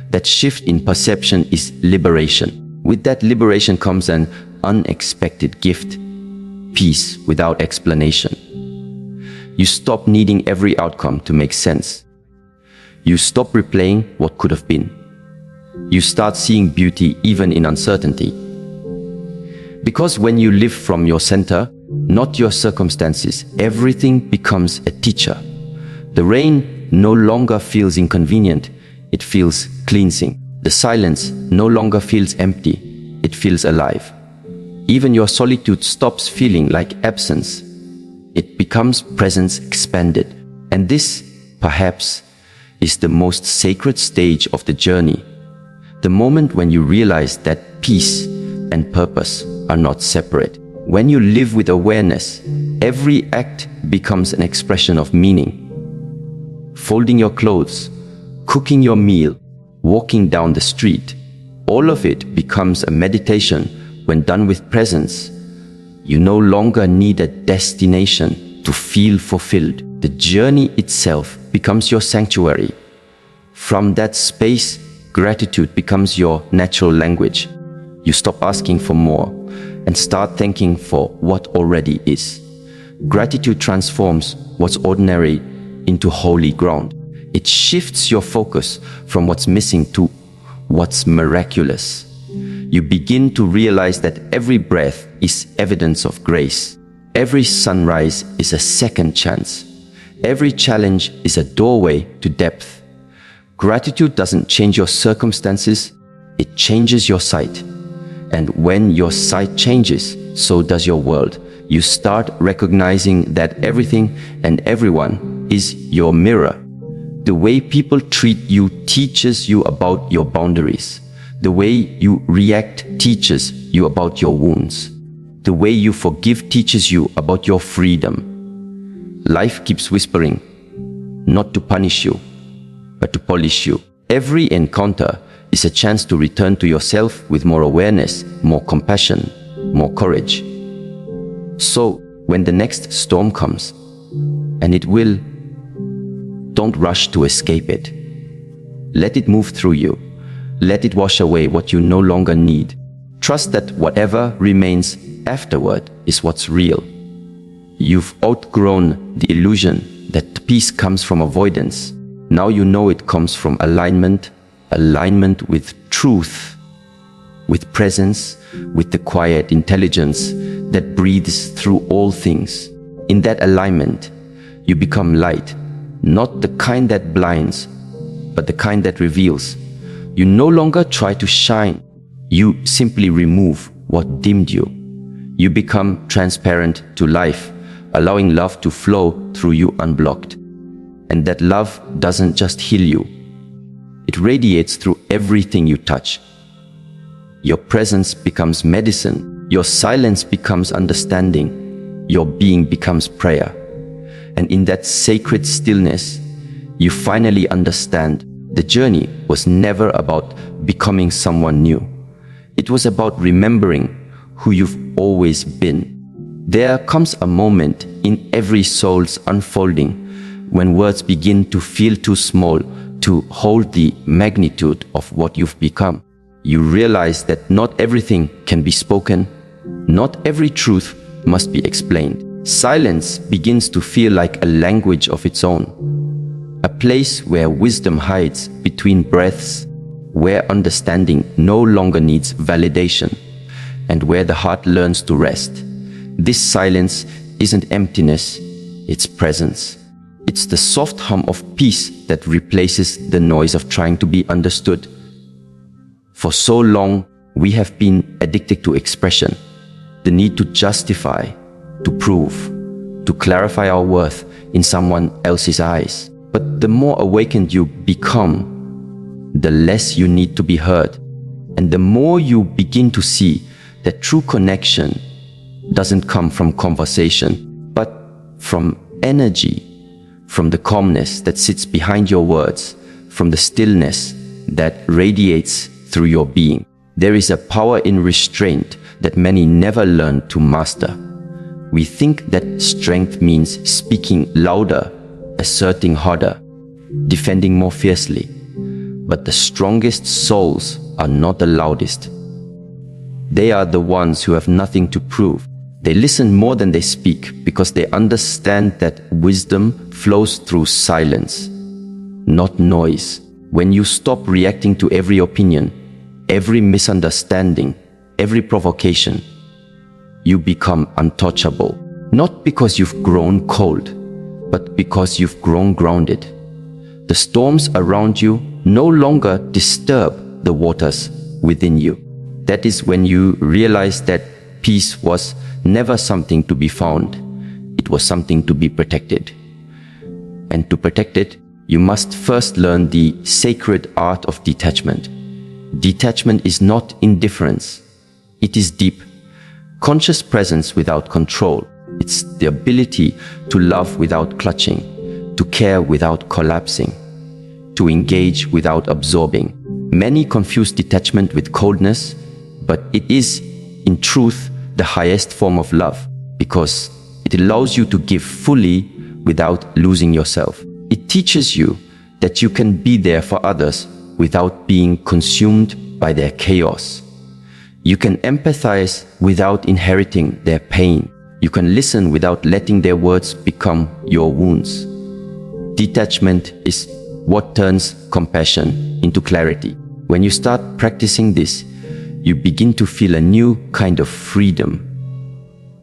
[SPEAKER 1] That shift in perception is liberation. With that liberation comes an unexpected gift, peace without explanation. You stop needing every outcome to make sense. You stop replaying what could have been. You start seeing beauty even in uncertainty. Because when you live from your center, not your circumstances, everything becomes a teacher. The rain no longer feels inconvenient, it feels cleansing. The silence no longer feels empty, it feels alive. Even your solitude stops feeling like absence. It becomes presence expanded. And this, perhaps, is the most sacred stage of the journey. The moment when you realize that peace and purpose are not separate. When you live with awareness, every act becomes an expression of meaning. Folding your clothes, cooking your meal, walking down the street, all of it becomes a meditation when done with presence. You no longer need a destination to feel fulfilled. The journey itself becomes your sanctuary. From that space, gratitude becomes your natural language. You stop asking for more and start thanking for what already is. Gratitude transforms what's ordinary into holy ground. It shifts your focus from what's missing to what's miraculous. You begin to realize that every breath is evidence of grace. Every sunrise is a second chance. Every challenge is a doorway to depth. Gratitude doesn't change your circumstances, it changes your sight. And when your sight changes, so does your world. You start recognizing that everything and everyone is your mirror. The way people treat you teaches you about your boundaries. The way you react teaches you about your wounds. The way you forgive teaches you about your freedom. Life keeps whispering, not to punish you, but to polish you. Every encounter is a chance to return to yourself with more awareness, more compassion, more courage. So, when the next storm comes, and it will, don't rush to escape it. Let it move through you. Let it wash away what you no longer need. Trust that whatever remains afterward is what's real. You've outgrown the illusion that peace comes from avoidance. Now you know it comes from alignment with truth, with presence, with the quiet intelligence that breathes through all things. In that alignment, you become light, not the kind that blinds, but the kind that reveals. You no longer try to shine, you simply remove what dimmed you. You become transparent to life, allowing love to flow through you unblocked. And that love doesn't just heal you, it radiates through everything you touch. Your presence becomes medicine, your silence becomes understanding, your being becomes prayer. And in that sacred stillness, you finally understand the journey was never about becoming someone new. It was about remembering who you've always been. There comes a moment in every soul's unfolding when words begin to feel too small to hold the magnitude of what you've become. You realize that not everything can be spoken, not every truth must be explained. Silence begins to feel like a language of its own, a place where wisdom hides between breaths, where understanding no longer needs validation, and where the heart learns to rest. This silence isn't emptiness, it's presence. It's the soft hum of peace that replaces the noise of trying to be understood. For so long, we have been addicted to expression, the need to justify, to prove, to clarify our worth in someone else's eyes. But the more awakened you become, the less you need to be heard, and the more you begin to see that true connection doesn't come from conversation, but from energy, from the calmness that sits behind your words, from the stillness that radiates through your being. There is a power in restraint that many never learn to master. We think that strength means speaking louder, asserting harder, defending more fiercely. But the strongest souls are not the loudest. They are the ones who have nothing to prove. They listen more than they speak because they understand that wisdom flows through silence, not noise. When you stop reacting to every opinion, every misunderstanding, every provocation, you become untouchable. Not because you've grown cold, but because you've grown grounded. The storms around you no longer disturb the waters within you. That is when you realize that peace was never something to be found. It was something to be protected. And to protect it, you must first learn the sacred art of detachment. Detachment is not indifference. It is deep, conscious presence without control. It's the ability to love without clutching, to care without collapsing, to engage without absorbing. Many confuse detachment with coldness, but it is, in truth, the highest form of love, because it allows you to give fully without losing yourself. It teaches you that you can be there for others without being consumed by their chaos. You can empathize without inheriting their pain. You can listen without letting their words become your wounds. Detachment is what turns compassion into clarity. When you start practicing this, you begin to feel a new kind of freedom.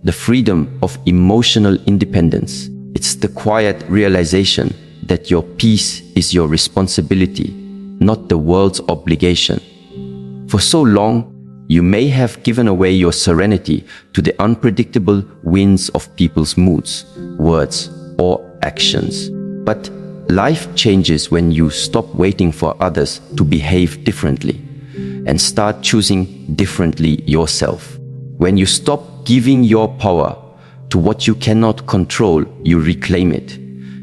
[SPEAKER 1] The freedom of emotional independence. It's the quiet realization that your peace is your responsibility, not the world's obligation. For so long, you may have given away your serenity to the unpredictable winds of people's moods, words, or actions. But life changes when you stop waiting for others to behave differently and start choosing differently yourself. When you stop giving your power to what you cannot control, you reclaim it.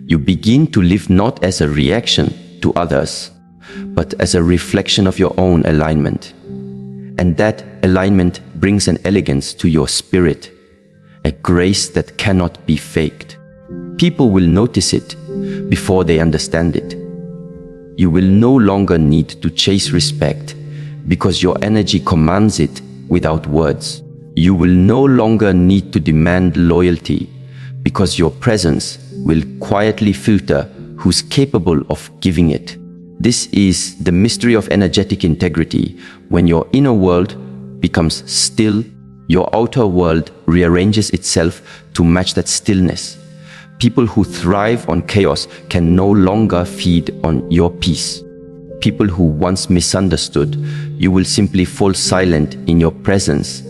[SPEAKER 1] You begin to live not as a reaction to others, but as a reflection of your own alignment. And that alignment brings an elegance to your spirit, a grace that cannot be faked. People will notice it before they understand it. You will no longer need to chase respect because your energy commands it without words. You will no longer need to demand loyalty because your presence will quietly filter who's capable of giving it. This is the mystery of energetic integrity. When your inner world becomes still, your outer world rearranges itself to match that stillness. People who thrive on chaos can no longer feed on your peace. People who once misunderstood, you will simply fall silent in your presence,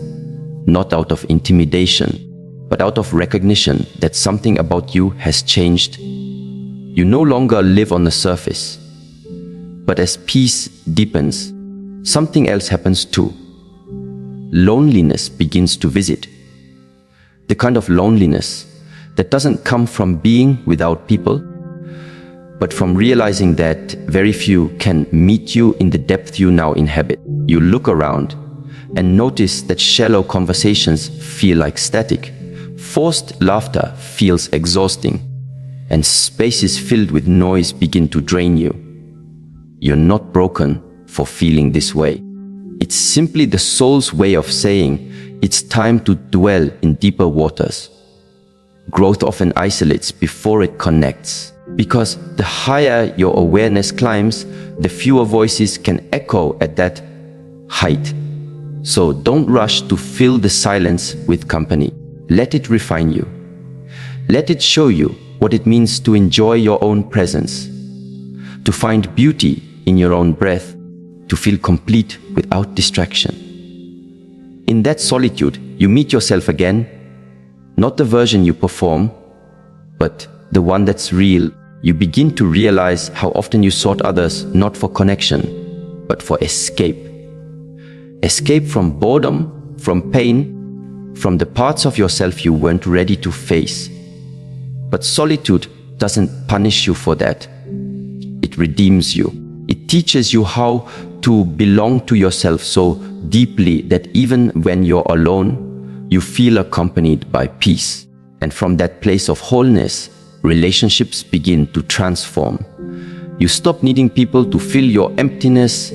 [SPEAKER 1] not out of intimidation, but out of recognition that something about you has changed. You no longer live on the surface. But as peace deepens, something else happens too. Loneliness begins to visit. The kind of loneliness that doesn't come from being without people, but from realizing that very few can meet you in the depth you now inhabit. You look around and notice that shallow conversations feel like static. Forced laughter feels exhausting, and spaces filled with noise begin to drain you. You're not broken for feeling this way. It's simply the soul's way of saying it's time to dwell in deeper waters. Growth often isolates before it connects, because the higher your awareness climbs, the fewer voices can echo at that height. So don't rush to fill the silence with company. Let it refine you. Let it show you what it means to enjoy your own presence, to find beauty in your own breath, to feel complete without distraction. In that solitude, you meet yourself again, not the version you perform, but the one that's real. You begin to realize how often you sought others not for connection, but for escape. Escape from boredom, from pain, from the parts of yourself you weren't ready to face. But solitude doesn't punish you for that. It redeems you. It teaches you how to belong to yourself so deeply that even when you're alone, you feel accompanied by peace. And from that place of wholeness, relationships begin to transform. You stop needing people to fill your emptiness.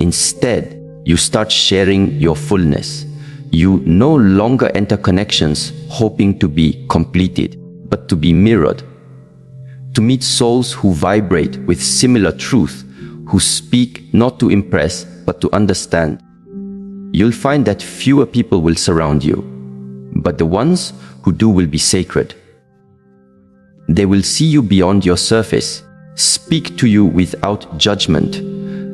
[SPEAKER 1] Instead, you start sharing your fullness. You no longer enter connections hoping to be completed, but to be mirrored. To meet souls who vibrate with similar truth, who speak not to impress, but to understand. You'll find that fewer people will surround you, but the ones who do will be sacred. They will see you beyond your surface, speak to you without judgment,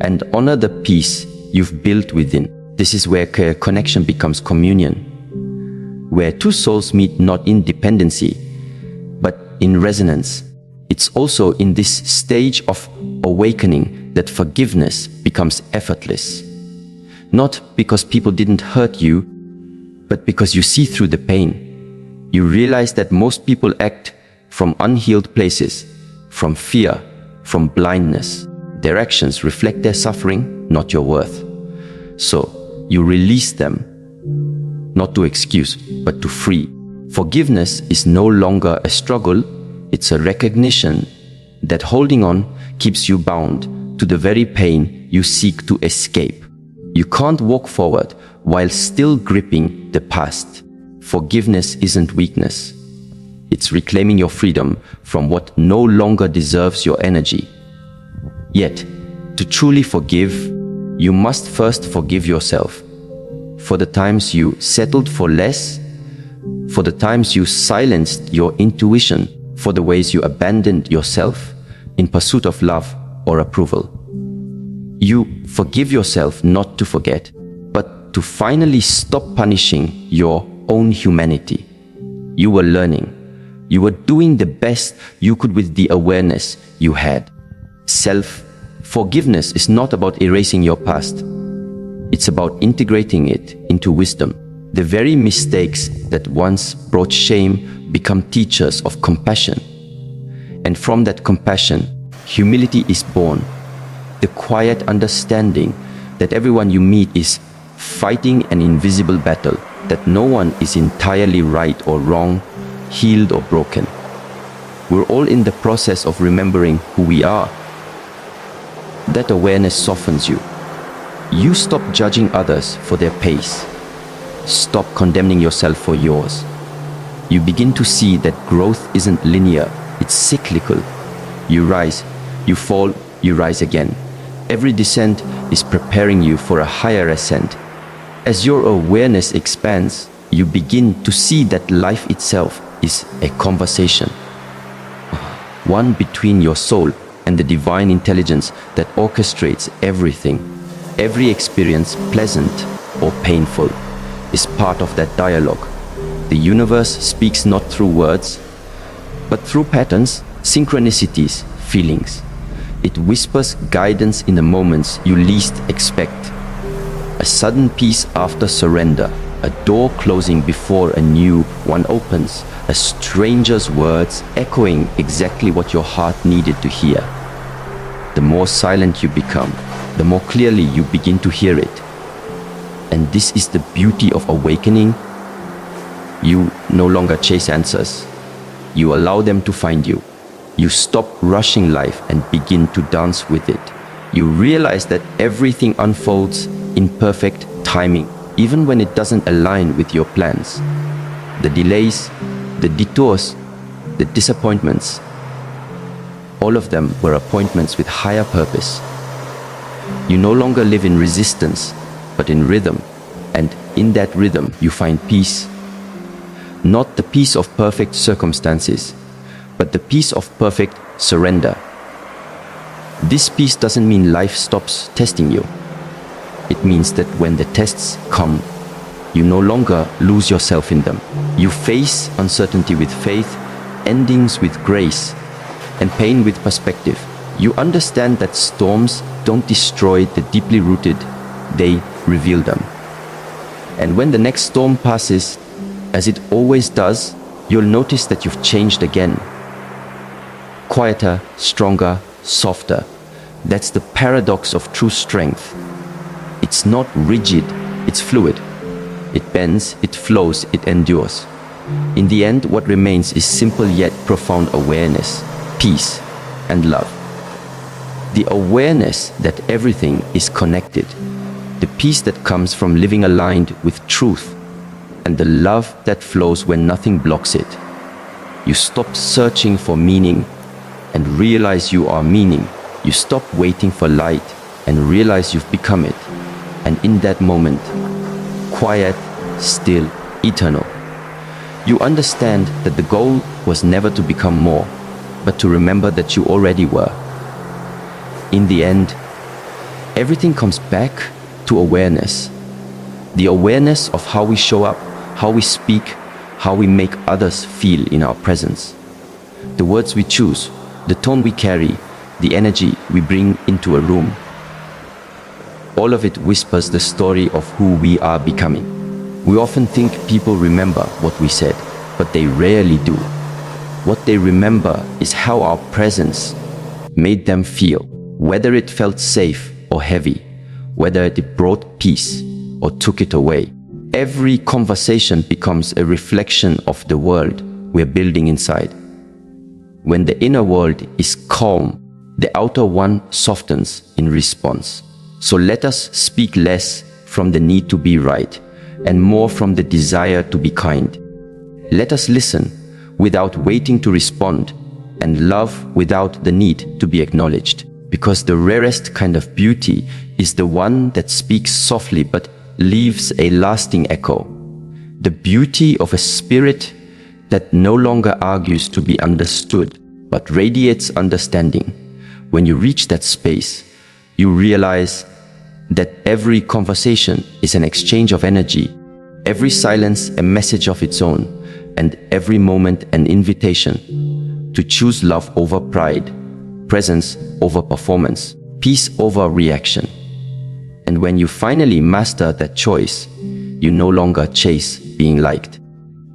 [SPEAKER 1] and honor the peace you've built within. This is where connection becomes communion, where two souls meet not in dependency, but in resonance. It's also in this stage of awakening that forgiveness becomes effortless. Not because people didn't hurt you, but because you see through the pain. You realize that most people act from unhealed places, from fear, from blindness. Their actions reflect their suffering, not your worth. So, you release them, not to excuse, but to free. Forgiveness is no longer a struggle, it's a recognition that holding on keeps you bound to the very pain you seek to escape. You can't walk forward while still gripping the past. Forgiveness isn't weakness. It's reclaiming your freedom from what no longer deserves your energy. Yet, to truly forgive, you must first forgive yourself. For the times you settled for less, for the times you silenced your intuition, for the ways you abandoned yourself in pursuit of love or approval. You forgive yourself not to forget, but to finally stop punishing your own humanity. You were learning. You were doing the best you could with the awareness you had. Self-forgiveness is not about erasing your past. It's about integrating it into wisdom. The very mistakes that once brought shame become teachers of compassion. And from that compassion, humility is born. The quiet understanding that everyone you meet is fighting an invisible battle, that no one is entirely right or wrong, healed or broken. We're all in the process of remembering who we are. That awareness softens you. You stop judging others for their pace. Stop condemning yourself for yours. You begin to see that growth isn't linear, it's cyclical. You rise, you fall, you rise again. Every descent is preparing you for a higher ascent. As your awareness expands, you begin to see that life itself is a conversation. One between your soul and the divine intelligence that orchestrates everything. Every experience, pleasant or painful, is part of that dialogue. The universe speaks not through words, but through patterns, synchronicities, feelings. It whispers guidance in the moments you least expect. A sudden peace after surrender, a door closing before a new one opens, a stranger's words echoing exactly what your heart needed to hear. The more silent you become, the more clearly you begin to hear it. And this is the beauty of awakening. You no longer chase answers. You allow them to find you. You stop rushing life and begin to dance with it. You realize that everything unfolds in perfect timing, even when it doesn't align with your plans. The delays, the detours, the disappointments, all of them were appointments with higher purpose. You no longer live in resistance, but in rhythm, and in that rhythm you find peace. Not the peace of perfect circumstances, but the peace of perfect surrender. This peace doesn't mean life stops testing you. It means that when the tests come, you no longer lose yourself in them. You face uncertainty with faith, endings with grace, and pain with perspective. You understand that storms don't destroy the deeply rooted, they reveal them. And when the next storm passes, as it always does, you'll notice that you've changed again. Quieter, stronger, softer. That's the paradox of true strength. It's not rigid, it's fluid. It bends, it flows, it endures. In the end, what remains is simple yet profound awareness, peace, and love. The awareness that everything is connected. The peace that comes from living aligned with truth, and the love that flows when nothing blocks it. You stop searching for meaning and realize you are meaning. You stop waiting for light and realize you've become it. And in that moment, quiet, still, eternal, you understand that the goal was never to become more, but to remember that you already were. In the end, everything comes back to awareness. The awareness of how we show up, how we speak, how we make others feel in our presence. The words we choose, the tone we carry, the energy we bring into a room. All of it whispers the story of who we are becoming. We often think people remember what we said, but they rarely do. What they remember is how our presence made them feel, whether it felt safe or heavy, whether it brought peace or took it away. Every conversation becomes a reflection of the world we're building inside. When the inner world is calm, the outer one softens in response. So let us speak less from the need to be right and more from the desire to be kind. Let us listen without waiting to respond and love without the need to be acknowledged. Because the rarest kind of beauty is the one that speaks softly but leaves a lasting echo. The beauty of a spirit that no longer argues to be understood, but radiates understanding. When you reach that space, you realize that every conversation is an exchange of energy, every silence a message of its own, and every moment an invitation to choose love over pride, presence over performance, peace over reaction. And when you finally master that choice, you no longer chase being liked.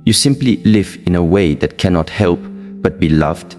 [SPEAKER 1] You simply live in a way that cannot help but be loved